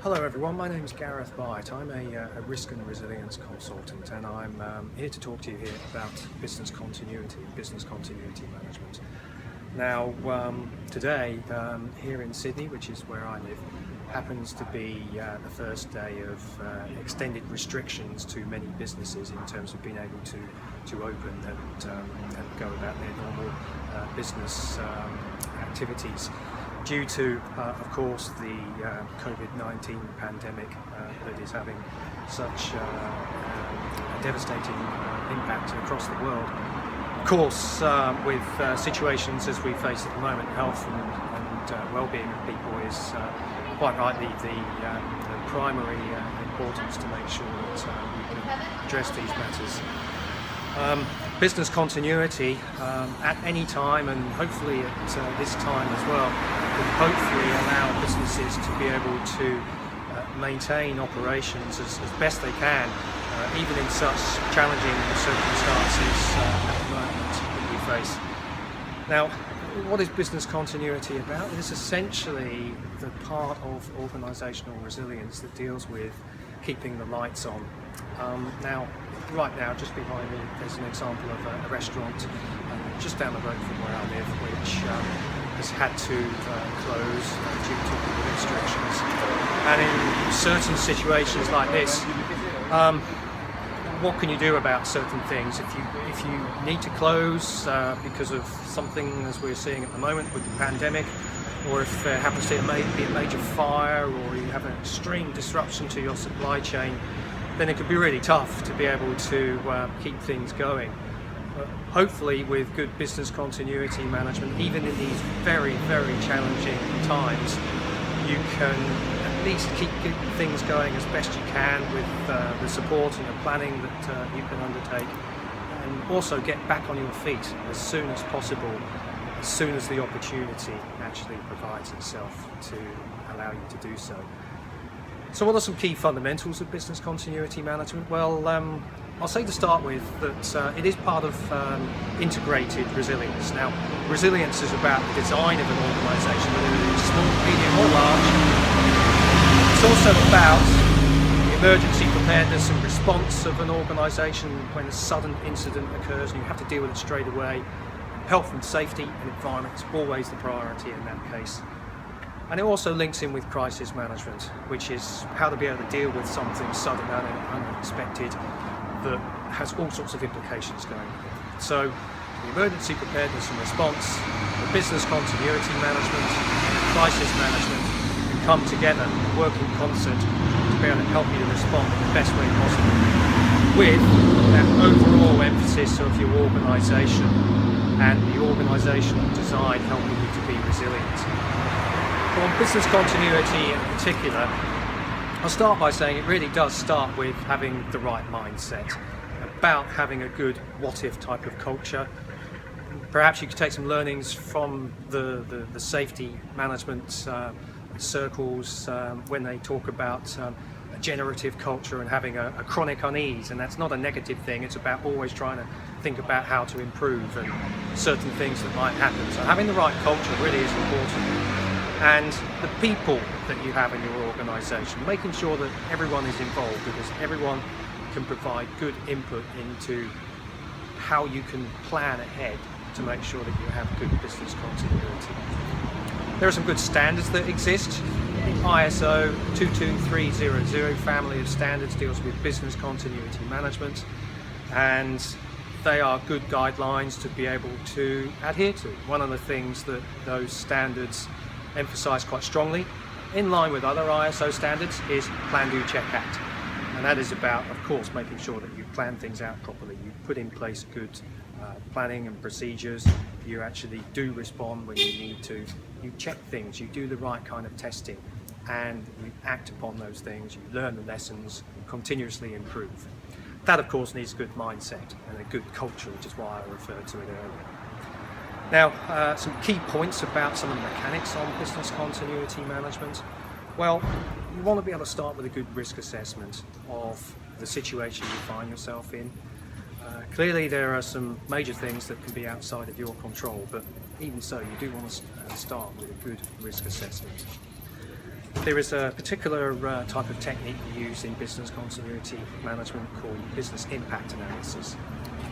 Hello everyone, my name is Gareth Byatt. I'm a risk and resilience consultant, and I'm here to talk to you here about business continuity management. Now today here in Sydney, which is where I live, happens to be the first day of extended restrictions to many businesses in terms of being able to open and go about their normal business activities, due to, of course, the COVID-19 pandemic that is having such a devastating impact across the world. Of course, with situations as we face at the moment, health and well-being of people is quite rightly the primary importance to make sure that we can address these matters. Business continuity at any time, and hopefully at this time as well, will hopefully allow businesses to be able to maintain operations as best they can, even in such challenging circumstances at the moment that we face. Now, what is business continuity about? It is essentially the part of organisational resilience that deals with keeping the lights on. Right now, just behind me, there's an example of a restaurant just down the road from where I live, which has had to close due to the restrictions. And in certain situations like this, what can you do about certain things? If you need to close because of something, as we're seeing at the moment with the pandemic, or if there happens to be a major fire, or you have an extreme disruption to your supply chain, then it could be really tough to be able to keep things going. Hopefully, with good business continuity management, even in these very, very challenging times, you can at least keep things going as best you can with the support and the planning that you can undertake, and also get back on your feet as soon as possible, as soon as the opportunity actually provides itself to allow you to do so. So what are some key fundamentals of business continuity management? Well, I'll say to start with that it is part of integrated resilience. Now, resilience is about the design of an organisation, whether it is small, medium or large. It's also about the emergency preparedness and response of an organisation when a sudden incident occurs and you have to deal with it straight away. Health and safety and environment is always the priority in that case. And it also links in with crisis management, which is how to be able to deal with something sudden and unexpected that has all sorts of implications going on. So the emergency preparedness and response, the business continuity management, and the crisis management can come together and work in concert to be able to help you to respond in the best way possible, with that overall emphasis of your organisation and the organisational design helping you to be resilient. On business continuity in particular, I'll start by saying it really does start with having the right mindset, about having a good what-if type of culture. Perhaps you could take some learnings from the safety management circles when they talk about a generative culture and having a chronic unease, and that's not a negative thing. It's about always trying to think about how to improve and certain things that might happen. So having the right culture really is important. And the people that you have in your organisation, making sure that everyone is involved, because everyone can provide good input into how you can plan ahead to make sure that you have good business continuity. There are some good standards that exist. The ISO 22300 family of standards deals with business continuity management, and they are good guidelines to be able to adhere to. One of the things that those standards emphasise quite strongly, in line with other ISO standards, is Plan, Do, Check, Act. And that is about, of course, making sure that you plan things out properly, you put in place good planning and procedures, you actually do respond when you need to, you check things, you do the right kind of testing, and you act upon those things, you learn the lessons, and continuously improve. That, of course, needs a good mindset and a good culture, which is why I referred to it earlier. Now, some key points about some of the mechanics on business continuity management. Well, you want to be able to start with a good risk assessment of the situation you find yourself in. Clearly, there are some major things that can be outside of your control, but even so, you do want to start with a good risk assessment. There is a particular type of technique we use in business continuity management called business impact analysis,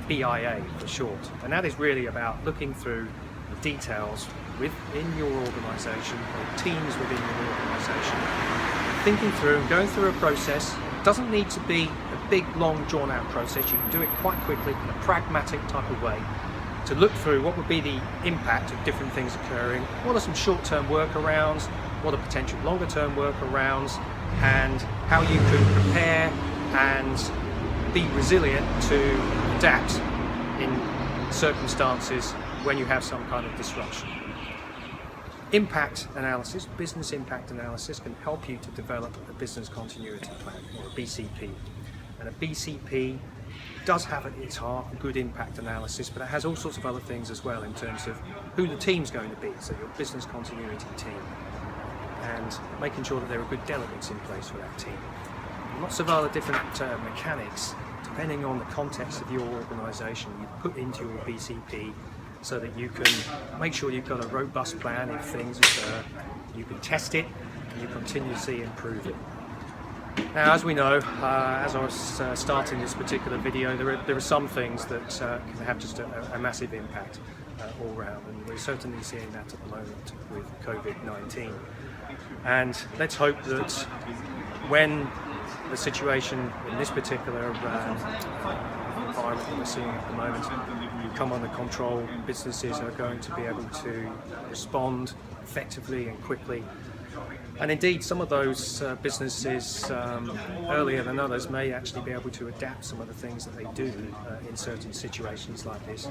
BIA for short. And that is really about looking through the details within your organisation or teams within your organisation, thinking through and going through a process. It doesn't need to be a big, long, drawn-out process. You can do it quite quickly in a pragmatic type of way to look through what would be the impact of different things occurring, what are some short-term workarounds, what are potential longer-term workarounds, and how you can prepare and be resilient to adapt in circumstances when you have some kind of disruption. Impact analysis, business impact analysis, can help you to develop a business continuity plan, or a BCP. And a BCP does have at its heart a good impact analysis, but it has all sorts of other things as well in terms of who the team's going to be, so your business continuity team, and making sure that there are good delegates in place for that team. Lots of other different mechanics, depending on the context of your organisation, you put into your BCP so that you can make sure you've got a robust plan if things occur. You can test it and you continuously improve it. Now, as we know, as I was starting this particular video, there are some things that can have just a massive impact all round, and we're certainly seeing that at the moment with COVID-19. And let's hope that when the situation in this particular environment that we're seeing at the moment come under control, businesses are going to be able to respond effectively and quickly. And indeed, some of those businesses earlier than others may actually be able to adapt some of the things that they do in certain situations like this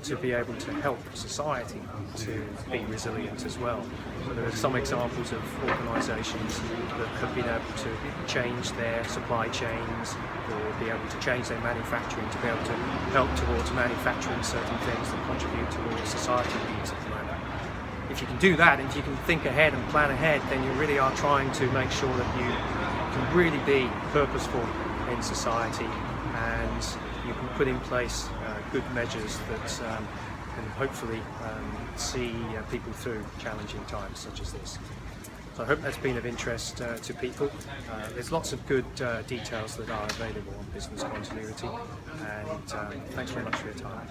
to be able to help society to be resilient as well. So there are some examples of organisations that have been able to change their supply chains or be able to change their manufacturing to be able to help towards manufacturing certain things that contribute towards society needs at the moment. If you can do that, if you can think ahead and plan ahead, then you really are trying to make sure that you can really be purposeful in society, and you can put in place good measures that can hopefully see people through challenging times such as this. So I hope that's been of interest to people. There's lots of good details that are available on business continuity, and thanks very much for your time.